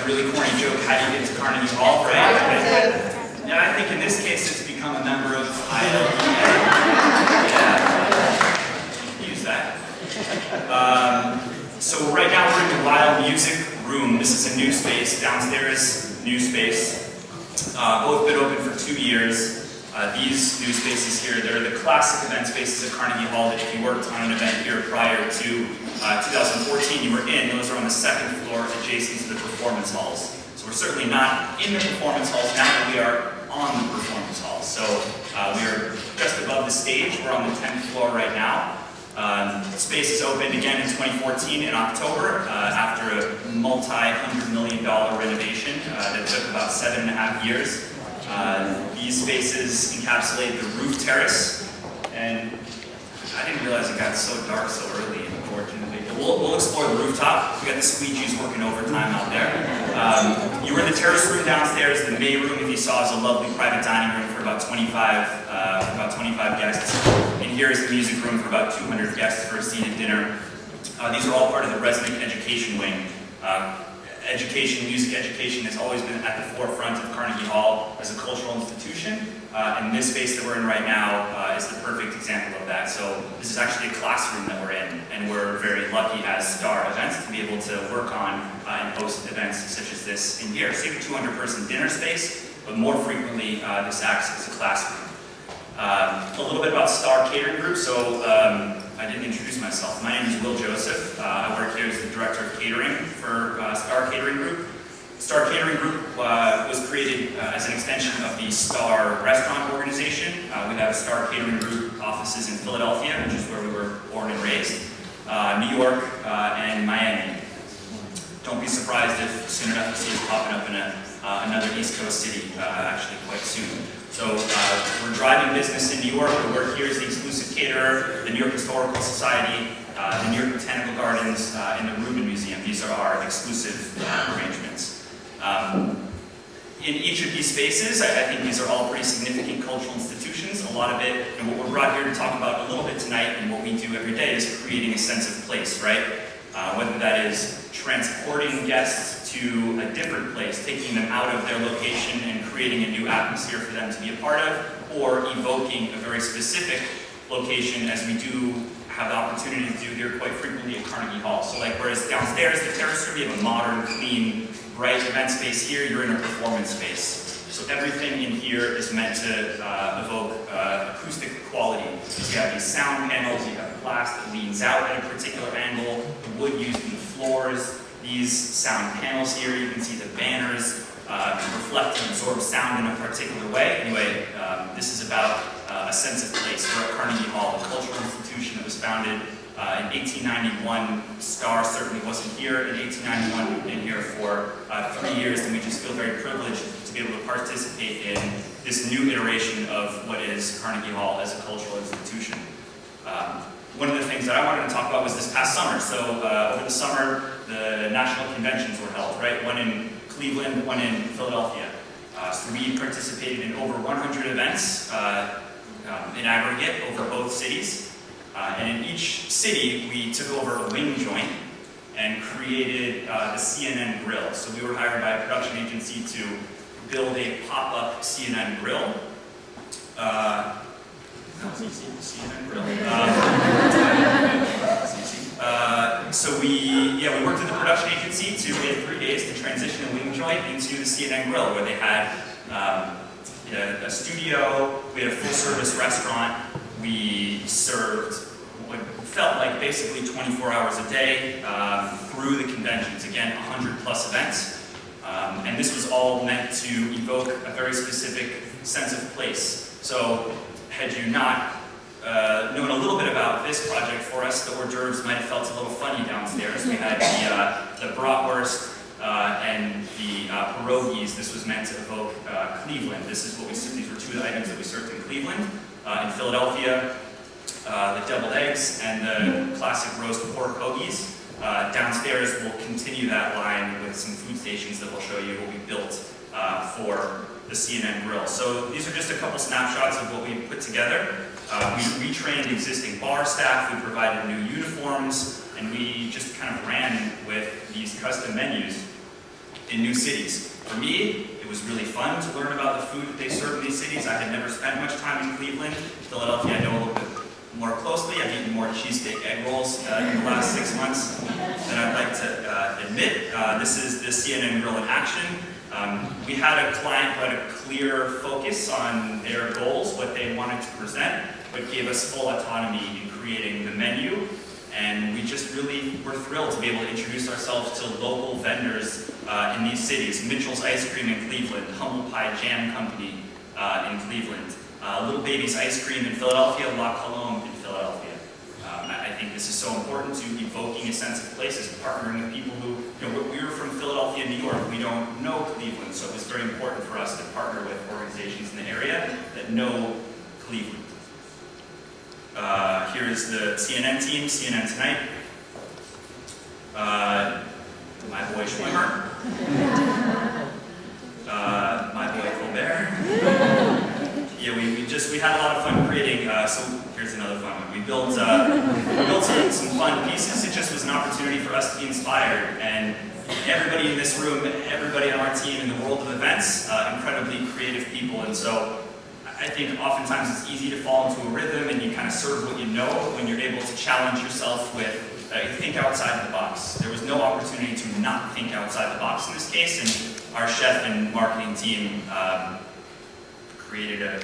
really corny joke, how do you get to Carnegie Hall, right? But, yeah, I think in this case it's become a member of ILEA. Yeah, use that. So right now we're in the Wild Music Room. This is a new space, downstairs, new space. Both been open for 2 years. These new spaces here, they're the classic event spaces at Carnegie Hall that if you worked on an event here prior to 2014, you were in. Those are on the second floor adjacent to the performance halls. So we're certainly not in the performance halls now, but we are on the performance halls. So we are just above the stage. We're on the 10th floor right now. The space is opened again in 2014 in October after a multi-$100 million renovation that took about 7.5 years. These spaces encapsulate the roof terrace, and I didn't realize it got so dark so early, unfortunately. But we'll explore the rooftop. We got the squeegees working overtime out there. You were in the terrace room downstairs. The May room, if you saw, is a lovely private dining room for about 25 guests. And here is the music room for about 200 guests for a seated dinner. These are all part of the resident education wing. Music education has always been at the forefront of Carnegie Hall as a cultural institution, and this space that we're in right now is the perfect example of that. So this is actually a classroom that we're in, and we're very lucky as Star Events to be able to work on and host events such as this in here. So you have a 200-person dinner space, but more frequently this acts as a classroom. A little bit about Star Catering Group. So I didn't introduce myself. My name is Will Joseph. I work here as the Director of Catering for Star Catering Group. Star Catering Group was created as an extension of the Star Restaurant Organization. We have Star Catering Group offices in Philadelphia, which is where we were born and raised, New York, and Miami. Don't be surprised if soon enough you see us popping up in another East Coast city, actually quite soon. So we're driving business in New York. We work here as the exclusive caterer, the New York Historical Society, the New York Botanical Gardens, and the Rubin Museum. These are our exclusive arrangements. In each of these spaces, I think these are all pretty significant cultural institutions. A lot of it, and what we're brought here to talk about a little bit tonight and what we do every day is creating a sense of place, right? Whether that is transporting guests to a different place, taking them out of their location and creating a new atmosphere for them to be a part of, or evoking a very specific location, as we do have the opportunity to do here quite frequently at Carnegie Hall. So like whereas downstairs, the terrace room, you have a modern, clean, bright event space. Here, you're in a performance space. So everything in here is meant to evoke acoustic quality. You have these sound panels, you have glass that leans out at a particular angle, the wood used in the floors, these sound panels here, you can see the banners reflect and absorb sound in a particular way. Anyway, this is about a sense of place. We're at Carnegie Hall, a cultural institution that was founded in 1891. Star certainly wasn't here in 1891. We've been here for 3 years, and we just feel very privileged to be able to participate in this new iteration of what is Carnegie Hall as a cultural institution. One of the things that I wanted to talk about was this past summer. So over the summer, the national conventions were held, right? One in Cleveland, one in Philadelphia. So we participated in over 100 events in aggregate over both cities. And in each city, we took over a wing joint and created the CNN Grill. So we were hired by a production agency to build a pop-up CNN Grill. CNN Grill. So we worked with the production agency to, in 3 days, to transition the wing joint into the CNN Grill, where they had a studio, we had a full-service restaurant, we served what felt like basically 24 hours a day through the conventions. Again, 100+ events. And this was all meant to evoke a very specific sense of place. So, had you not known a little bit about this project for us, the hors d'oeuvres might have felt a little funny downstairs. We had the bratwurst and the pierogies. This was meant to evoke Cleveland. These were two of the items that we served in Cleveland. In Philadelphia, the deviled eggs and the classic roast pork hoagies. Downstairs, we'll continue that line with some food stations that will show you what we built for the CNN Grill. So these are just a couple snapshots of what we put together. We retrained existing bar staff, we provided new uniforms, and we just kind of ran with these custom menus. in new cities. For me, it was really fun to learn about the food that they serve in these cities. I had never spent much time in Cleveland. Philadelphia, I know a little bit more closely. I've eaten more cheesesteak egg rolls in the last 6 months than I'd like to admit. This is the CNN Grill in action. We had a client who had a clear focus on their goals, what they wanted to present, but gave us full autonomy in creating the menu. And we just really were thrilled to be able to introduce ourselves to local vendors in these cities. Mitchell's Ice Cream in Cleveland, Humble Pie Jam Company in Cleveland, Little Baby's Ice Cream in Philadelphia, La Colombe in Philadelphia. I think this is so important to evoking a sense of places, partnering with people who, we were from Philadelphia, New York. We don't know Cleveland, so it was very important for us to partner with organizations in the area that know Cleveland. Here is the CNN team, CNN Tonight. My boy Schwimmer. My boy Colbert. Yeah, we had a lot of fun creating, so here's another fun one. We built some fun pieces. It just was an opportunity for us to be inspired, and everybody in this room, everybody on our team in the world of events, incredibly creative people, and so I think oftentimes it's easy to fall into a rhythm and you kind of serve what you know, but when you're able to challenge yourself with think outside the box. There was no opportunity to not think outside the box in this case, and our chef and marketing team created a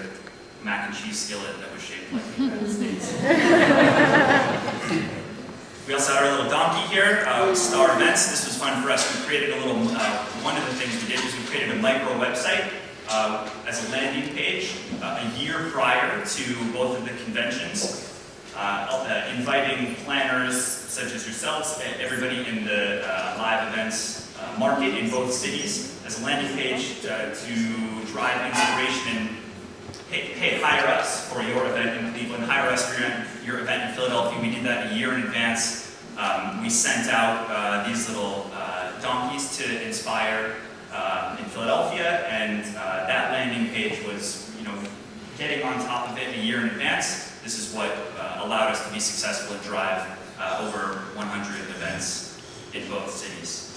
mac and cheese skillet that was shaped like the United States. We also had our little donkey here, Star Events. This was fun for us. We created a little, one of the things we did was we created a micro website as a landing page a year prior to both of the conventions, inviting planners such as yourselves, everybody in the live events market in both cities as a landing page to drive inspiration and hey, hire us for your event in Cleveland, hire us for your event in Philadelphia. We did that a year in advance. We sent out these little donkeys to inspire in Philadelphia, and that landing page was, getting on top of it a year in advance. This is what allowed us to be successful and drive over 100 events in both cities.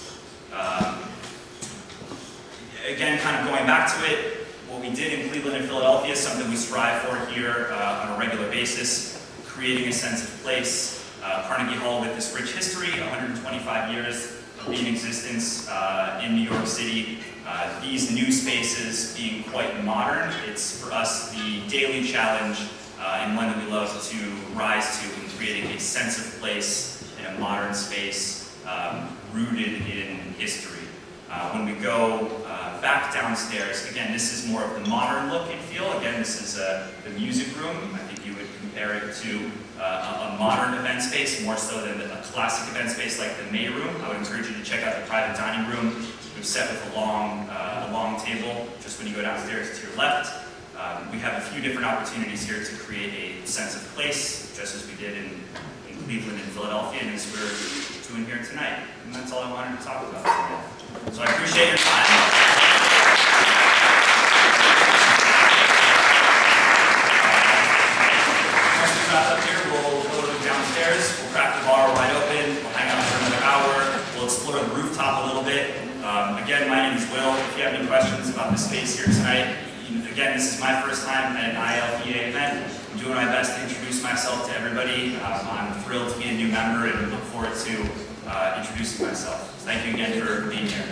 Again, kind of going back to it, what we did in Cleveland and Philadelphia is something we strive for here on a regular basis, creating a sense of place. Carnegie Hall with this rich history, 125 years of being in existence in New York City. These new spaces being quite modern, it's for us the daily challenge and one that we love to rise to in creating a sense of place in a modern space rooted in history. When we go back downstairs, again, this is more of the modern look and feel. Again, this is the music room. I think you would compare it to a modern event space, more so than a classic event space like the May room. I would encourage you to check out the private dining room. We've set with a long table, just when you go downstairs to your left. We have a few different opportunities here to create a sense of place, just as we did in Cleveland and Philadelphia, and as we're doing here tonight. And that's all I wanted to talk about today. So I appreciate your time. Once we wrap up here, we'll go downstairs, we'll crack the bar wide open, we'll hang out for another hour, we'll explore the rooftop a little bit. Again, my name is Will. If you have any questions about the space here tonight, again, this is my first time at an ILEA event. I'm doing my best to introduce myself to everybody. I'm thrilled to be a new member and look forward to introducing myself. Thank you again for being here.